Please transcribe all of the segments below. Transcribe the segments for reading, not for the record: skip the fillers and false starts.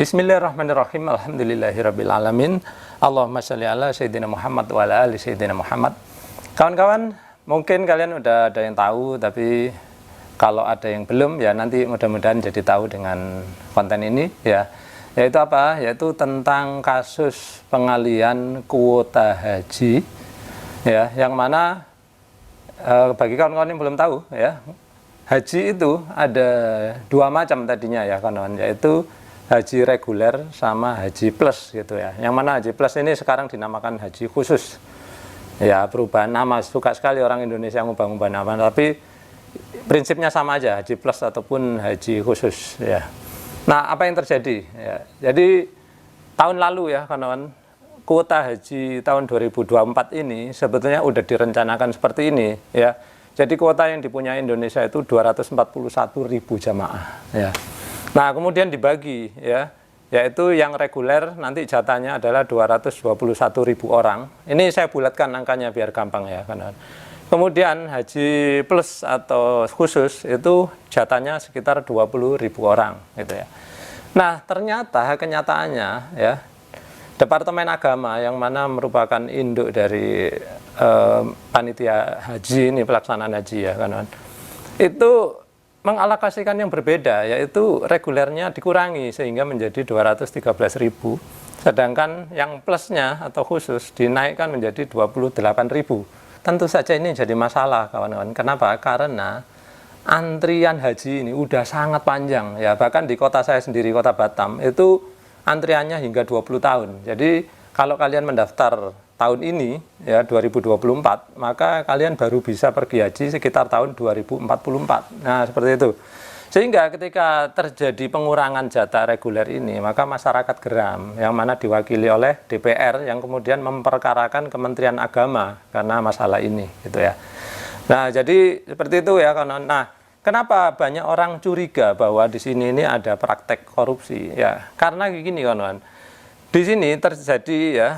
Bismillahirrahmanirrahim. Alhamdulillahirrabbilalamin. Allahumma sholli ala Sayyidina Muhammad wa ala ali Sayyidina Muhammad. Kawan-kawan, mungkin kalian udah ada yang tahu, tapi kalau ada yang belum, ya nanti mudah-mudahan jadi tahu dengan konten ini, ya. Yaitu apa? Yaitu tentang kasus pengalian kuota haji, ya, yang mana bagi kawan-kawan yang belum tahu, ya, haji itu ada dua macam tadinya, ya kawan-kawan, yaitu haji reguler sama haji plus gitu ya. Yang mana haji plus ini sekarang dinamakan haji khusus. Ya, perubahan nama, suka sekali orang Indonesia ngubah-ngubah nama, tapi prinsipnya sama aja, haji plus ataupun haji khusus ya. Nah, apa yang terjadi ya? Jadi tahun lalu ya kawan-kawan, kuota haji tahun 2024 ini sebetulnya udah direncanakan seperti ini ya. Jadi kuota yang dipunyai Indonesia itu 241.000 jamaah ya. Nah, kemudian dibagi ya, yaitu yang reguler nanti jatahnya adalah 221.000 orang. Ini saya bulatkan angkanya biar gampang ya kawan-kawan. Kemudian haji plus atau khusus itu jatahnya sekitar 20.000 orang gitu ya. Nah, ternyata kenyataannya ya, Departemen Agama yang mana merupakan induk dari panitia haji ini, pelaksanaan haji ya kawan-kawan, itu mengalokasikan yang berbeda, yaitu regulernya dikurangi sehingga menjadi 213.000, sedangkan yang plusnya atau khusus dinaikkan menjadi 28.000. Tentu saja ini jadi masalah kawan-kawan. Kenapa? Karena antrian haji ini udah sangat panjang ya, bahkan di kota saya sendiri, kota Batam, itu antriannya hingga 20 tahun. Jadi kalau kalian mendaftar tahun ini ya 2024, maka kalian baru bisa pergi haji sekitar tahun 2044. Nah, seperti itu. Sehingga ketika terjadi pengurangan jatah reguler ini, maka masyarakat geram, yang mana diwakili oleh DPR yang kemudian memperkarakan Kementerian Agama karena masalah ini gitu ya. Nah, jadi seperti itu ya kawan. Nah, kenapa banyak orang curiga bahwa di sini ini ada praktek korupsi ya? Karena gini kawan. Di sini terjadi ya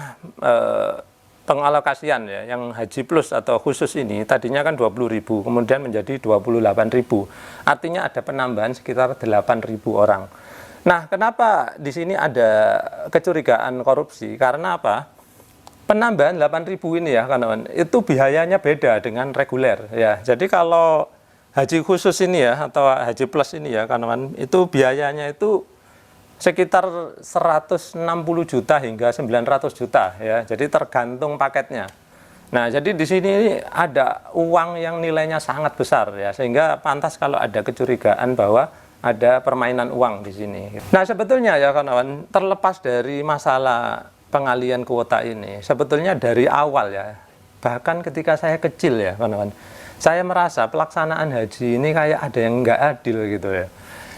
pengalokasian ya, yang haji plus atau khusus ini tadinya kan 20.000, kemudian menjadi 28.000. Artinya ada penambahan sekitar 8.000 orang. Nah, kenapa di sini ada kecurigaan korupsi? Karena apa? Penambahan 8.000 ini ya, kawan-kawan, itu biayanya beda dengan reguler ya. Jadi kalau haji khusus ini ya atau haji plus ini ya, kawan-kawan, itu biayanya itu sekitar 160 juta hingga 900 juta ya. Jadi tergantung paketnya. Nah, jadi di sini ada uang yang nilainya sangat besar ya, sehingga pantas kalau ada kecurigaan bahwa ada permainan uang di sini. Nah, sebetulnya ya kawan-kawan, terlepas dari masalah pengalian kuota ini, sebetulnya dari awal ya, bahkan ketika saya kecil ya kawan-kawan, saya merasa pelaksanaan haji ini kayak ada yang nggak adil gitu ya.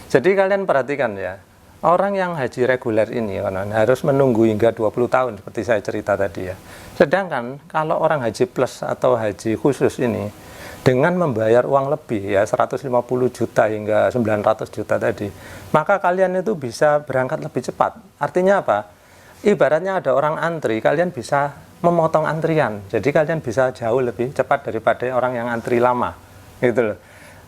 Jadi kalian perhatikan ya, orang yang haji reguler ini harus menunggu hingga 20 tahun seperti saya cerita tadi ya. Sedangkan kalau orang haji plus atau haji khusus ini dengan membayar uang lebih ya 150 juta hingga 900 juta tadi, maka kalian itu bisa berangkat lebih cepat. Artinya apa? Ibaratnya ada orang antri, kalian bisa memotong antrian. Jadi kalian bisa jauh lebih cepat daripada orang yang antri lama. Gitu loh.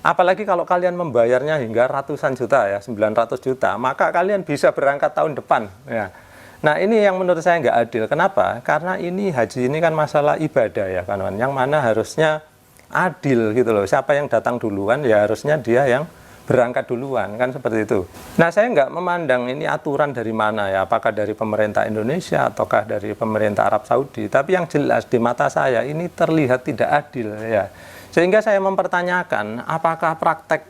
Apalagi kalau kalian membayarnya hingga ratusan juta ya, 900 juta, maka kalian bisa berangkat tahun depan ya. Nah, ini yang menurut saya nggak adil. Kenapa? Karena ini haji ini kan masalah ibadah ya kawan-kawan, yang mana harusnya adil gitu loh. Siapa yang datang duluan ya harusnya dia yang berangkat duluan, kan seperti itu. Nah, saya nggak memandang ini aturan dari mana ya, apakah dari pemerintah Indonesia ataukah dari pemerintah Arab Saudi, tapi yang jelas di mata saya ini terlihat tidak adil ya. Sehingga saya mempertanyakan apakah praktek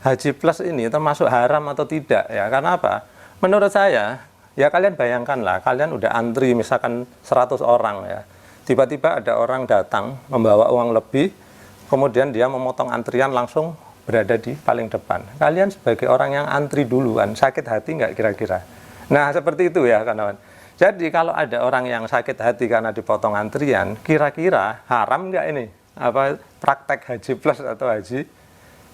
haji plus ini termasuk haram atau tidak ya. Karena apa? Menurut saya, ya kalian bayangkanlah, kalian udah antri misalkan 100 orang ya. Tiba-tiba ada orang datang membawa uang lebih, kemudian dia memotong antrian langsung berada di paling depan. Kalian sebagai orang yang antri duluan, sakit hati nggak kira-kira? Nah, seperti itu ya kawan-kawan. Jadi kalau ada orang yang sakit hati karena dipotong antrian, kira-kira haram nggak ini? Apa praktek haji plus atau haji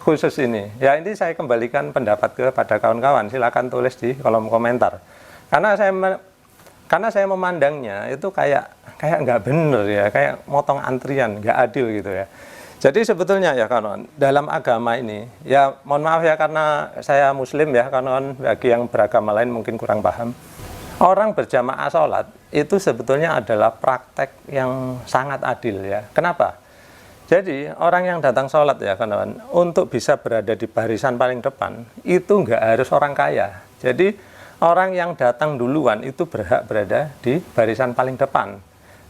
khusus ini? Ya, ini saya kembalikan pendapat kepada kawan-kawan. Silakan tulis di kolom komentar. Karena saya memandangnya itu kayak nggak bener ya, kayak motong antrian, nggak adil gitu ya. Jadi sebetulnya ya kawan, dalam agama ini, ya mohon maaf ya karena saya muslim ya kawan, bagi yang beragama lain mungkin kurang paham. Orang berjamaah sholat itu sebetulnya adalah praktek yang sangat adil ya. Kenapa? Jadi orang yang datang sholat ya kawan, untuk bisa berada di barisan paling depan, itu nggak harus orang kaya. Jadi orang yang datang duluan itu berhak berada di barisan paling depan.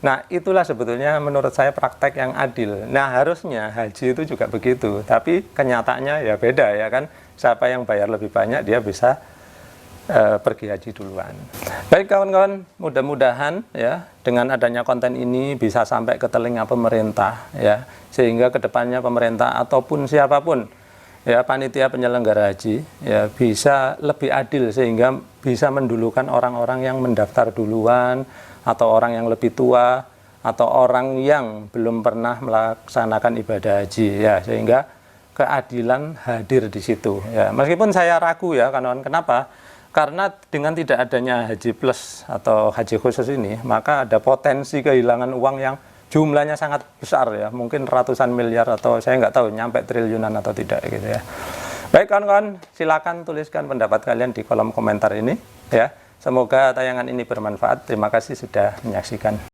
Nah, itulah sebetulnya menurut saya praktek yang adil. Nah, harusnya haji itu juga begitu. Tapi kenyataannya ya beda ya kan. Siapa yang bayar lebih banyak, dia bisa pergi haji duluan. Baik kawan-kawan, mudah-mudahan ya dengan adanya konten ini bisa sampai ke telinga pemerintah ya. Sehingga kedepannya pemerintah ataupun siapapun ya panitia penyelenggara haji ya bisa lebih adil sehingga bisa mendulukan orang-orang yang mendaftar duluan, atau orang yang lebih tua, atau orang yang belum pernah melaksanakan ibadah haji ya, sehingga keadilan hadir di situ ya. Meskipun saya ragu ya kawan, kenapa? Karena dengan tidak adanya haji plus atau haji khusus ini, maka ada potensi kehilangan uang yang jumlahnya sangat besar ya, mungkin ratusan miliar atau saya nggak tahu nyampe triliunan atau tidak gitu ya. Baik kawan-kawan, silakan tuliskan pendapat kalian di kolom komentar ini ya. Semoga tayangan ini bermanfaat. Terima kasih sudah menyaksikan.